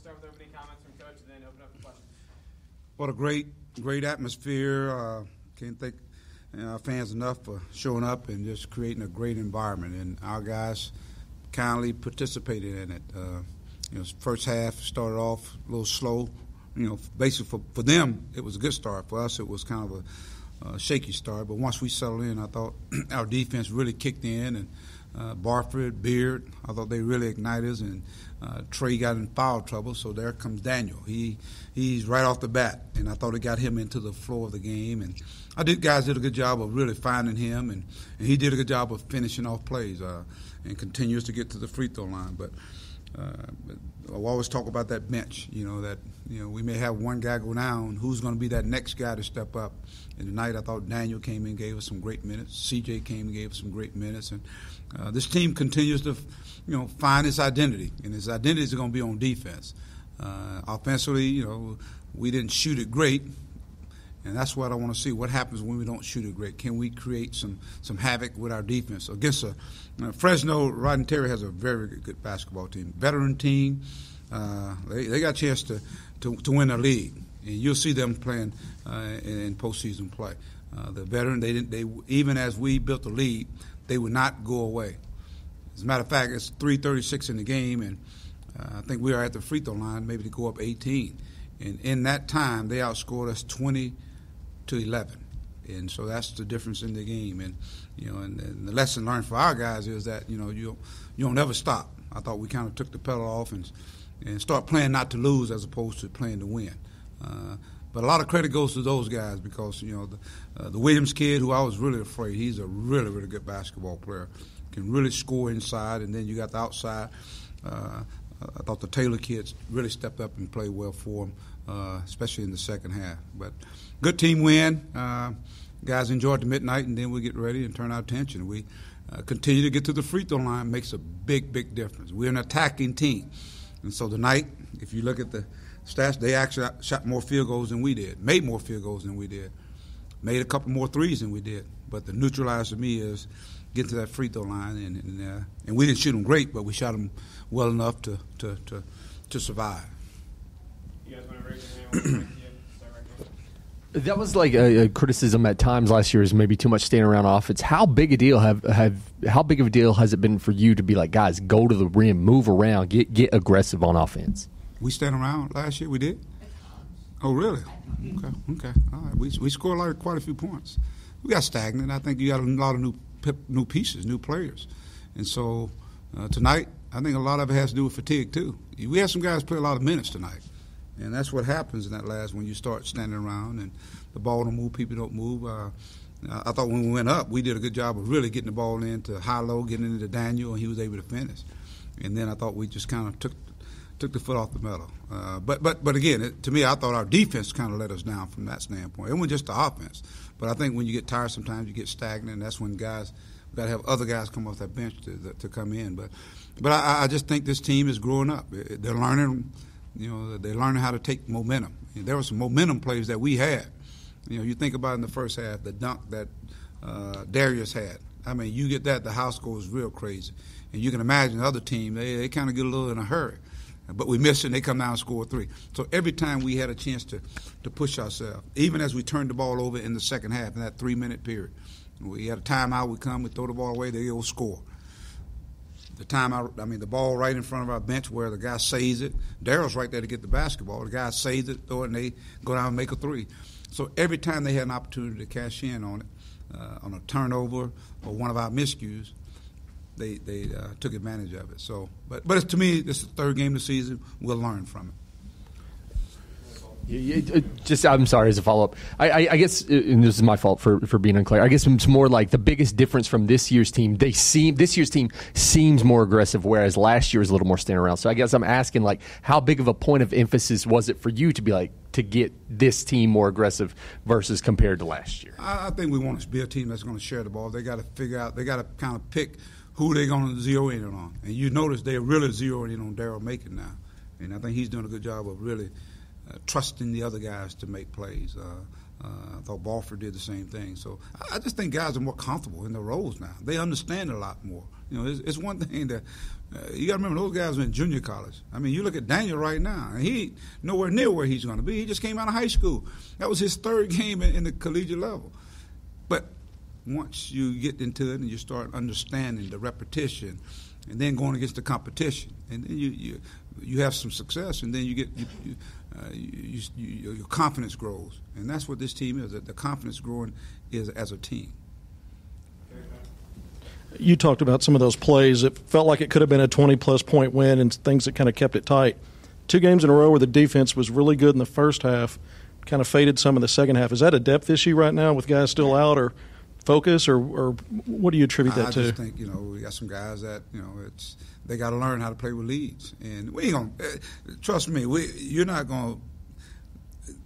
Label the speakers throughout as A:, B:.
A: start with opening comments from Coach and then open up the questions.
B: What a great atmosphere. Can't thank our fans enough for showing up and just creating a great environment. And our guys kindly participated in it. First half started off a little slow. Basically for them, it was a good start. For us, it was kind of a shaky start. But once we settled in, I thought our defense really kicked in. And Barford, Beard, I thought they really ignited us. And Trey got in foul trouble, so there comes Daniel. He's right off the bat, and I thought it got him into the flow of the game. And guys did a good job of really finding him, and he did a good job of finishing off plays and continues to get to the free throw line. But I always talk about that bench, we may have one guy go down. Who's going to be that next guy to step up? And tonight I thought Daniel came in and gave us some great minutes. CJ came and gave us some great minutes. And this team continues to, find its identity. And its identity is going to be on defense. Offensively, we didn't shoot it great. And that's what I want to see. What happens when we don't shoot it great? Can we create some havoc with our defense? Against Fresno, Roddenberry has a very good basketball team. Veteran team. They got a chance to win the league. And you'll see them playing in postseason play. The veteran, they even as we built the lead, they would not go away. As a matter of fact, it's 3:36 in the game, and I think we are at the free throw line maybe to go up 18. And in that time, they outscored us 20-11. And so that's the difference in the game. And and the lesson learned for our guys is that you don't ever stop. I thought we kind of took the pedal off and start playing not to lose as opposed to playing to win. But a lot of credit goes to those guys because the Williams kid, who I was really afraid, he's a really, really good basketball player, can really score inside, and then you got the outside. I thought the Taylor kids really stepped up and played well for them, especially in the second half. But good team win. Guys enjoyed the midnight, and then we get ready and turn our attention. We continue to get to the free throw line. Makes a big, big difference. We're an attacking team. And so tonight, if you look at the stats, they actually shot more field goals than we did, made more field goals than we did, made a couple more threes than we did. But the neutralizer to me is getting to that free throw line, and we didn't shoot them great, but we shot them well enough to survive.
A: You guys want to raise your hand?
C: That was like a criticism at times last year is maybe too much staying around offense. How big a deal how big of a deal has it been for you to be like, guys, go to the rim, move around, get aggressive on offense?
B: We stayed around last year. We did. Oh, really? Okay. All right. We scored quite a few points. We got stagnant. I think you got a lot of new pieces, new players, and so tonight I think a lot of it has to do with fatigue too. We had some guys play a lot of minutes tonight. And that's what happens in that last when you start standing around and the ball don't move, people don't move. I thought when we went up, we did a good job of really getting the ball into high-low, getting into Daniel, and he was able to finish. And then I thought we just kind of took the foot off the pedal. But again, to me, I thought our defense kind of let us down from that standpoint. It wasn't just the offense. But I think when you get tired sometimes you get stagnant, and that's when guys – got to have other guys come off that bench to come in. But I just think this team is growing up. They're learning – they're learning how to take momentum. There were some momentum plays that we had. You think about in the first half, the dunk that Darius had. I mean, you get that, the house goes real crazy. And you can imagine the other team, they kind of get a little in a hurry. But we miss it, and they come down and score 3. So every time we had a chance to push ourselves, even as we turned the ball over in the second half, in that 3-minute period. We had a timeout, we throw the ball away, they go score. The timeout, the ball right in front of our bench where the guy saves it. Daryl's right there to get the basketball. The guy saves it, throw it, and they go down and make a 3. So every time they had an opportunity to cash in on it, on a turnover or one of our miscues, they took advantage of it. So, but to me, this is the third game of the season. We'll learn from it.
C: I'm sorry, as a follow-up. I guess, and this is my fault for being unclear, I guess it's more like the biggest difference from this year's team, this year's team seems more aggressive, whereas last year was a little more standing around. So I guess I'm asking, how big of a point of emphasis was it for you to be to get this team more aggressive versus compared to last year?
B: I think we want to be a team that's going to share the ball. They got to figure out, they got to kind of pick who they're going to zero in on. And you notice they're really zeroing in on Daryl Macon now. And I think he's doing a good job of really trusting the other guys to make plays. I thought Balfour did the same thing. So I just think guys are more comfortable in their roles now. They understand a lot more. It's one thing that you got to remember, those guys were in junior college. I mean, you look at Daniel right now, and he ain't nowhere near where he's going to be. He just came out of high school. That was his third game in the collegiate level. But once you get into it and you start understanding the repetition and then going against the competition, and then you have some success, and then you get your confidence grows. And that's what this team is. The confidence growing is as a team.
D: You talked about some of those plays. It felt like it could have been a 20-plus point win and things that kind of kept it tight. 2 games in a row where the defense was really good in the first half, kind of faded some in the second half. Is that a depth issue right now with guys still out, or focus, or what do you attribute that to?
B: I just think, we got some guys that, they got to learn how to play with leads. And we ain't going to – trust me, you're not going to –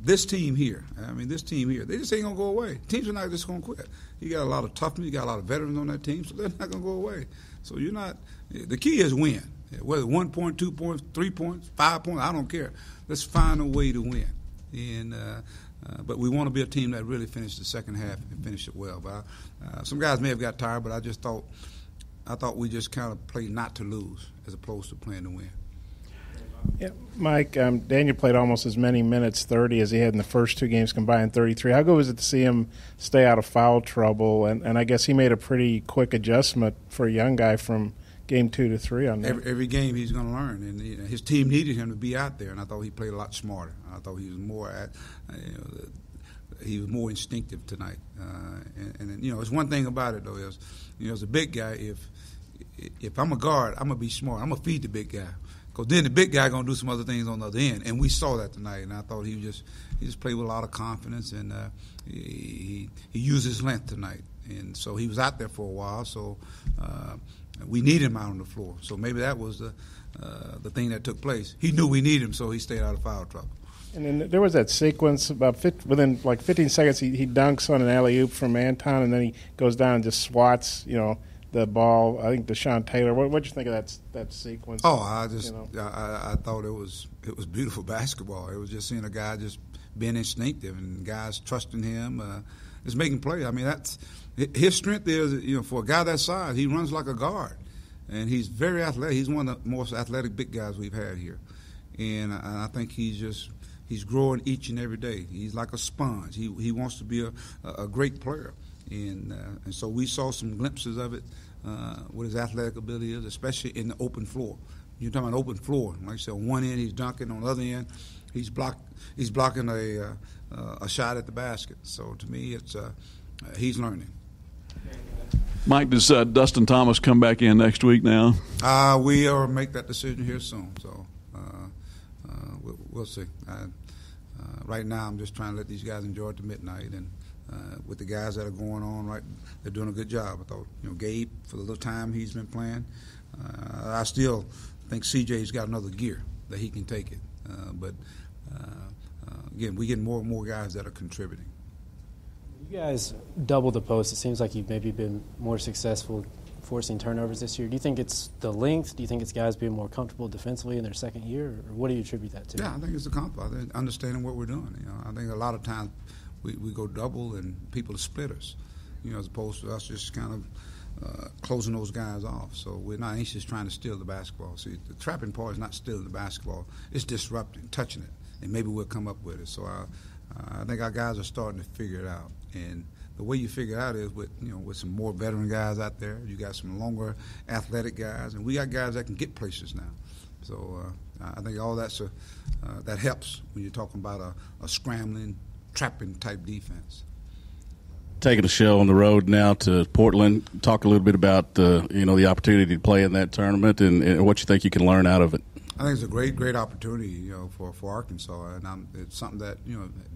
B: this team here, they just ain't going to go away. Teams are not just going to quit. You got a lot of toughness. You got a lot of veterans on that team, so they're not going to go away. So you're not – the key is win. Whether 1 point, 2 points, 3 points, 5 points, I don't care. Let's find a way to win. And but we want to be a team that really finished the second half and finish it well. But some guys may have got tired, but I thought we just kind of played not to lose as opposed to playing to win.
E: Yeah, Mike, Daniel played almost as many minutes, 30, as he had in the first 2 games combined, 33. How good was it to see him stay out of foul trouble? And I guess he made a pretty quick adjustment for a young guy from game 2 to 3 on that.
B: Every game he's going to learn, and his team needed him to be out there, and I thought he played a lot smarter. I thought he was more instinctive tonight. And it's one thing about it though is, as a big guy, if I'm a guard, I'm gonna be smart. I'm gonna feed the big guy, because then the big guy gonna do some other things on the other end, and we saw that tonight. And I thought he just played with a lot of confidence, and he used his length tonight, and so he was out there for a while. So we need him out on the floor. So maybe that was the thing that took place. He knew we needed him, so he stayed out of foul trouble.
E: And then there was that sequence within like 15 seconds. He dunks on an alley-oop from Anton, and then he goes down and just swats, the ball. I think Deshaun Taylor. What did you think of that sequence?
B: Oh, I thought it was beautiful basketball. It was just seeing a guy just being instinctive and guys trusting him, just making plays. I mean, that's his strength is, for a guy that size, he runs like a guard, and he's very athletic. He's one of the most athletic big guys we've had here, and I think he's growing each and every day. He's like a sponge. He wants to be a great player. And so we saw some glimpses of it, what his athletic ability is, especially in the open floor. You're talking about open floor. Like I said, on one end he's dunking, on the other end he's blocking a shot at the basket. So to me, it's he's learning.
F: Mike, does Dustin Thomas come back in next week now?
B: We will make that decision here soon. So we'll see. Right now, I'm just trying to let these guys enjoy it to midnight, and with the guys that are going on, right, they're doing a good job. I thought, Gabe, for the little time he's been playing, I still think CJ's got another gear that he can take it. But again, we get more and more guys that are contributing.
G: You guys double the post. It seems like you've maybe been more successful forcing turnovers this year. Do you think it's the length? Do you think it's guys being more comfortable defensively in their second year? Or what do you attribute that to?
B: Yeah, I think it's the comfort. I think understanding what we're doing. I think a lot of times we go double and people are splitters, as opposed to us just kind of closing those guys off. So we're not anxious trying to steal the basketball. See, the trapping part is not stealing the basketball. It's disrupting, touching it, and maybe we'll come up with it. So I think our guys are starting to figure it out. And the way you figure it out is with some more veteran guys out there. You got some longer athletic guys, and we got guys that can get places now. So I think all that helps when you're talking about a scrambling, trapping type defense.
F: Taking a show on the road now to Portland. Talk a little bit about the opportunity to play in that tournament and what you think you can learn out of it.
B: I think it's a great opportunity, for Arkansas, and it's something that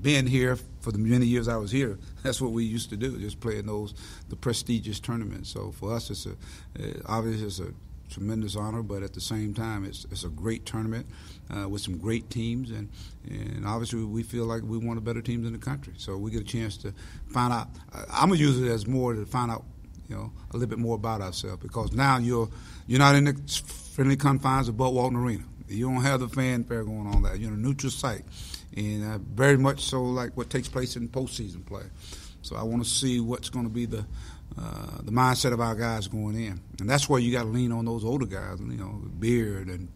B: being here for the many years I was here, that's what we used to do, just play in the prestigious tournaments. So for us, obviously it's a tremendous honor, but at the same time, it's a great tournament with some great teams, and obviously we feel like we're one of the better teams in the country. So we get a chance to find out. I'm gonna use it as more to find out, a little bit more about ourselves, because now you're not in the friendly confines of Bud Walton Arena. You don't have the fanfare going on there. You're in a neutral site. and very much so like what takes place in postseason play. So I want to see what's going to be the mindset of our guys going in, and that's where you got to lean on those older guys, Beard and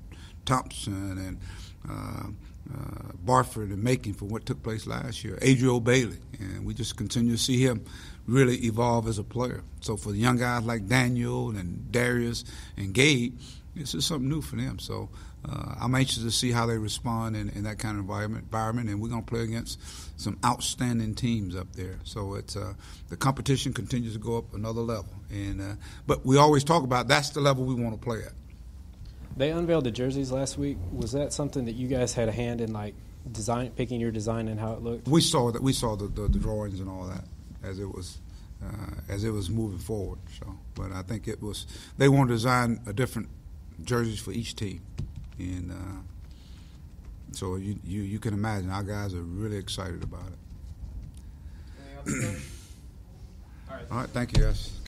B: Thompson and Barford and Macon for what took place last year. Adriel Bailey, and we just continue to see him really evolve as a player. So for the young guys like Daniel and Darius and Gabe, this is something new for them. So I'm anxious to see how they respond in that kind of environment, and we're going to play against some outstanding teams up there. So it's the competition continues to go up another level, and but we always talk about that's the level we want to play at.
G: They unveiled the jerseys last week. Was that something that you guys had a hand in, picking your design and how it looked?
B: We saw that. We saw the drawings and all that as it was moving forward. So, but I think they wanted to design a different jerseys for each team, and so you can imagine our guys are really excited about it.
A: Anything else?
B: All right, thank you guys.